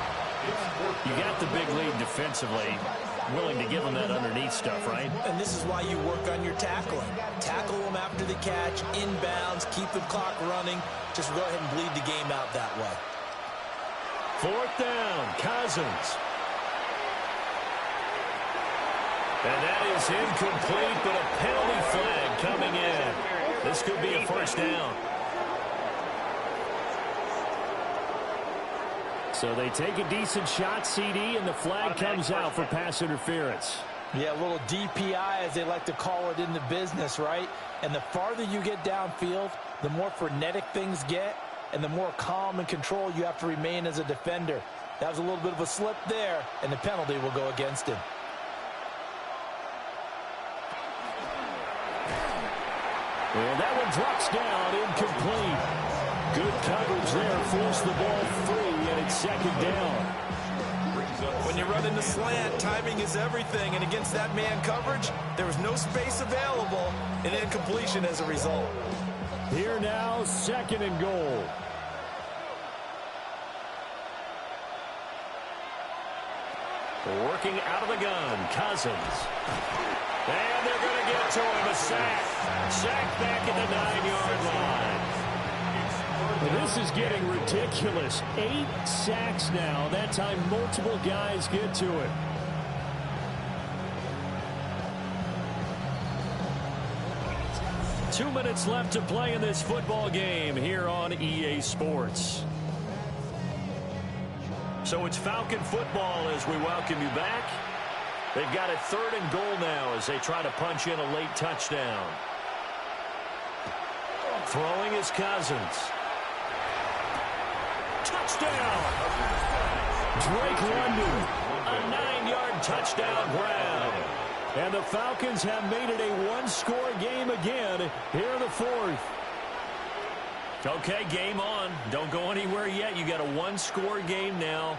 You got the big lead defensively. Willing to give him that underneath stuff, right? And this is why you work on your tackling. Tackle them after the catch, inbounds, keep the clock running. Just go ahead and bleed the game out that way. 4th down, Cousins. And that is incomplete, but a penalty flag coming in. This could be a 1st down. So they take a decent shot, CD, and the flag comes out for pass interference. Yeah, a little DPI, as they like to call it in the business, right? And the farther you get downfield, the more frenetic things get, and the more calm and control you have to remain as a defender. That was a little bit of a slip there, and the penalty will go against him. And that one drops down, incomplete. Good coverage there, forced the ball free, and it's 2nd down. When you run in the slant, timing is everything, and against that man coverage, there was no space available, and incompletion as a result. Here now, 2nd and goal. Working out of the gun, Cousins. And they're going to get to him, a sack. Sack back at the 9-yard line. Well, this is getting ridiculous. 8 sacks now. That time, multiple guys get to it. Two minutes left to play in this football game here on EA Sports. So it's Falcon football as we welcome you back. They've got a 3rd and goal now as they try to punch in a late touchdown. Throwing is Cousins. Touchdown! Drake London, a 9-yard touchdown grab. And the Falcons have made it a one-score game again here in the 4th. Okay, game on. Don't go anywhere yet. You got a one-score game now.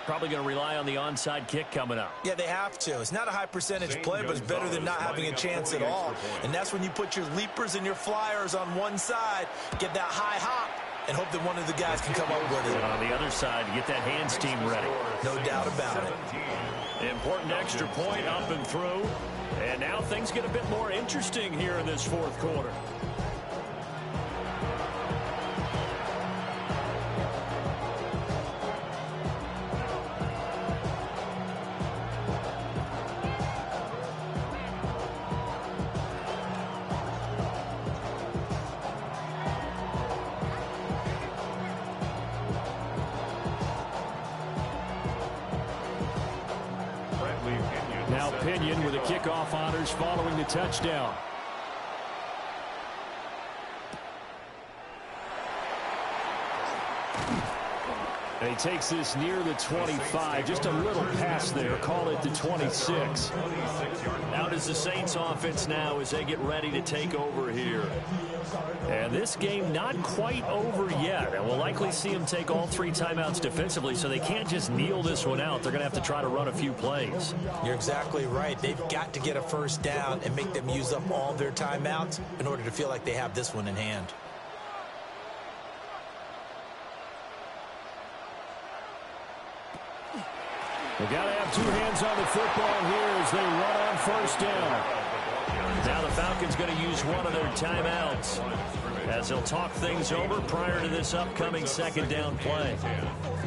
Probably going to rely on the onside kick coming up. Yeah, they have to. It's not a high percentage play, but it's better than not having a chance at all. And that's when you put your leapers and your flyers on one side, get that high hop, and hope that one of the guys can come up with it. And on the other side, get that hands team ready. No doubt about it. Important extra point up and through. And now things get a bit more interesting here in this 4th quarter. Now Pinion with the kickoff honors following the touchdown. And he takes this near the 25. Just a little pass there. Call it the 26. Out is the Saints offense now as they get ready to take over here. And this game not quite over yet. And we'll likely see them take all 3 timeouts defensively, so they can't just kneel this one out. They're going to have to try to run a few plays. You're exactly right. They've got to get a first down and make them use up all their timeouts in order to feel like they have this one in hand. They got to have 2 hands on the football here as they run on first down. Now the Falcons going to use one of their timeouts as they'll talk things over prior to this upcoming second down play.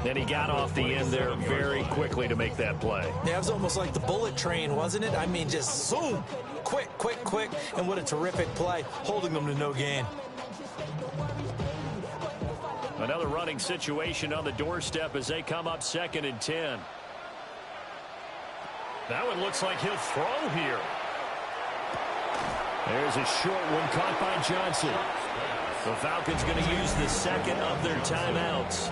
And he got off the end there very quickly to make that play. Yeah, it was almost like the bullet train, wasn't it? I mean, just zoom, quick, quick, quick, and what a terrific play, holding them to no gain. Another running situation on the doorstep as they come up 2nd and 10. That one looks like he'll throw here. There's a short one caught by Johnson. The Falcons going to use the second of their timeouts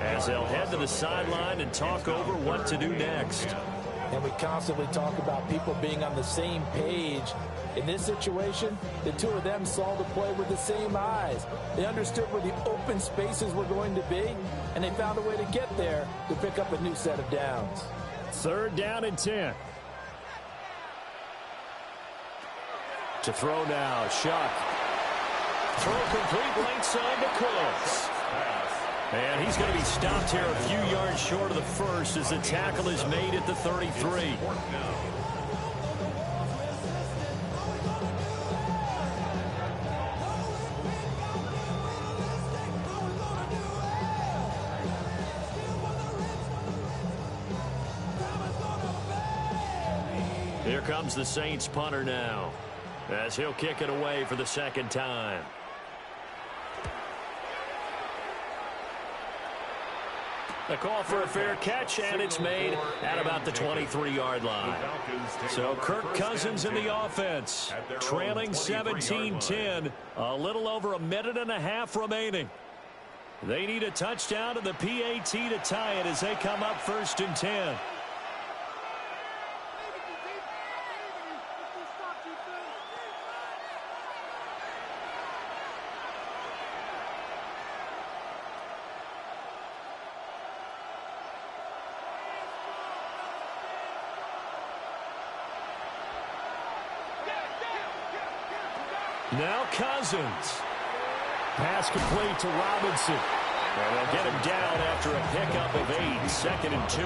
as they'll head to the sideline and talk over what to do next. And we constantly talk about people being on the same page. In this situation, the two of them saw the play with the same eyes. They understood where the open spaces were going to be, and they found a way to get there to pick up a new set of downs. 3rd down and 10. To throw now, Shuck. Throw complete length side to Cooks. And he's going to be stopped here a few yards short of the first as the tackle is made at the 33. Here comes the Saints punter now as he'll kick it away for the second time. A call for a fair catch, and it's made at about the 23-yard line. So Kirk Cousins in the offense, trailing 17-10, a little over a minute and a half remaining. They need a touchdown and the PAT to tie it as they come up 1st and 10. Now Cousins. Pass complete to Robinson. And they'll get him down after a pickup of 8, 2nd and 2.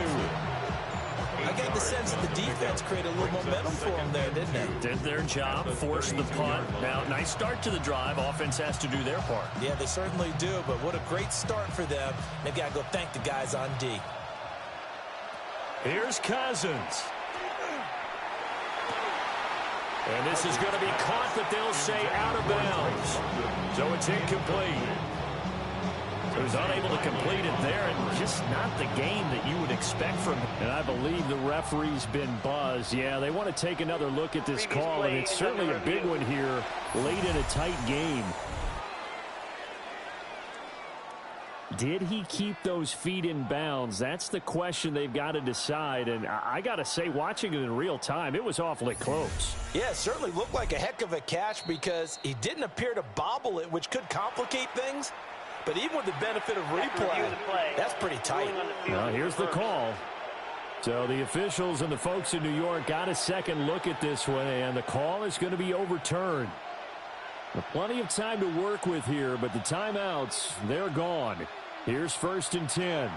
I got the sense that the defense created a little momentum for them there, didn't they? Did their job, forced the punt. Now, nice start to the drive. Offense has to do their part. Yeah, they certainly do, but what a great start for them. They've got to go thank the guys on D. Here's Cousins. And this is going to be caught, but they'll say out of bounds. So it's incomplete. So he's unable to complete it there, and just not the game that you would expect from him. And I believe the referee's been buzzed. Yeah, they want to take another look at this call, and it's certainly a big one here late in a tight game. Did he keep those feet in bounds? That's the question they've got to decide. And I got to say, watching it in real time, it was awfully close. Yeah, it certainly looked like a heck of a catch because he didn't appear to bobble it, which could complicate things. But even with the benefit of replay, that's pretty tight. Well, here's the call. So the officials and the folks in New York got a second look at this one, and the call is going to be overturned. Plenty of time to work with here, but the timeouts, they're gone. Here's 1st and 10.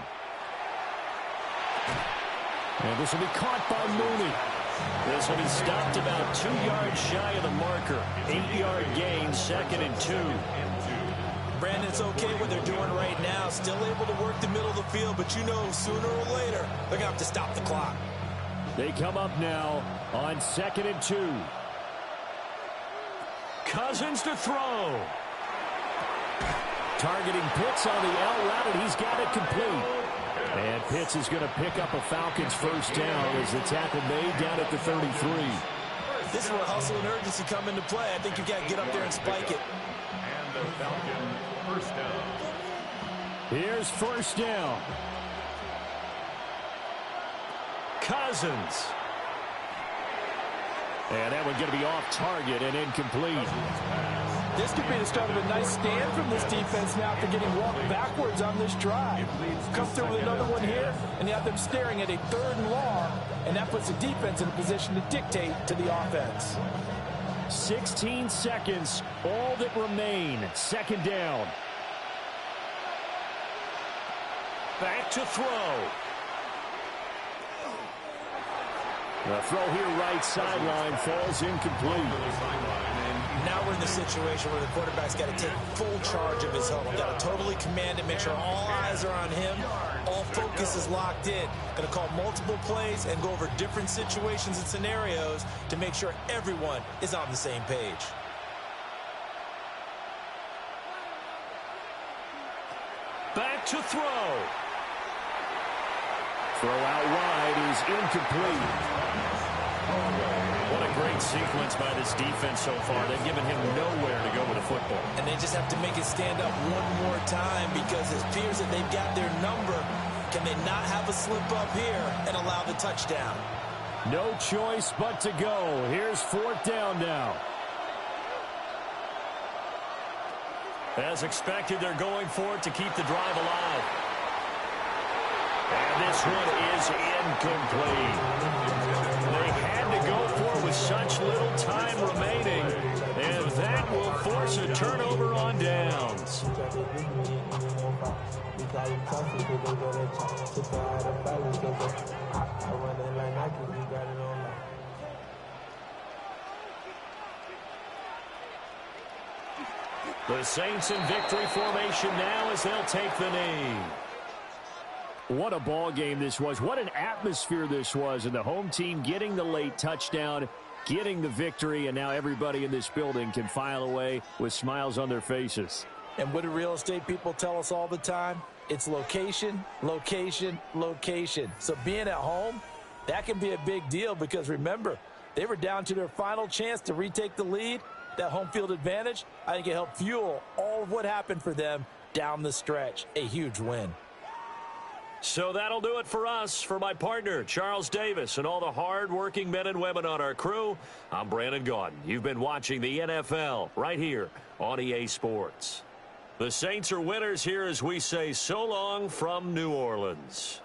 And this will be caught by Mooney. This will be stopped about 2 yards shy of the marker. 8-yard gain, 2nd and 2. Brandon, it's okay what they're doing right now. Still able to work the middle of the field, but you know sooner or later they're going to have to stop the clock. They come up now on 2nd and 2. Cousins to throw. Targeting Pitts on the L route, and he's got it complete. And Pitts is going to pick up a Falcons first down as the tackle made down at the 33. This is where hustle and urgency come into play. I think you've got to get up there and spike it. And the Falcon first down. Here's 1st down. Cousins. And that one's going to be off target and incomplete. This could be the start of a nice stand from this defense now after getting walked backwards on this drive. Come through with another one here, and you have them staring at a 3rd and long, and that puts the defense in a position to dictate to the offense. 16 seconds, all that remain. 2nd down. Back to throw. The throw here right sideline falls incomplete. Now we're in the situation where the quarterback's got to take full charge of his home. Got to totally command it, make sure all eyes are on him. All focus is locked in. Going to call multiple plays and go over different situations and scenarios to make sure everyone is on the same page. Back to throw. Throw out wide is incomplete. What a great sequence by this defense so far. They've given him nowhere to go with the football. And they just have to make it stand up one more time because it appears that they've got their number. Can they not have a slip up here and allow the touchdown? No choice but to go. Here's 4th down now. As expected, they're going for it to keep the drive alive. And this one is incomplete. They had to go for it with such little time remaining, and that will force a turnover on downs. The Saints in victory formation now as they'll take the knee. What a ball game this was. What an atmosphere this was. And the home team getting the late touchdown, getting the victory, and now everybody in this building can file away with smiles on their faces. And what do real estate people tell us all the time? It's location, location, location. So being at home, that can be a big deal because remember, they were down to their final chance to retake the lead. That home field advantage, I think it helped fuel all of what happened for them down the stretch. A huge win. So that'll do it for us. For my partner, Charles Davis, and all the hard-working men and women on our crew, I'm Brandon Gaudin. You've been watching the NFL right here on EA Sports. The Saints are winners here as we say so long from New Orleans.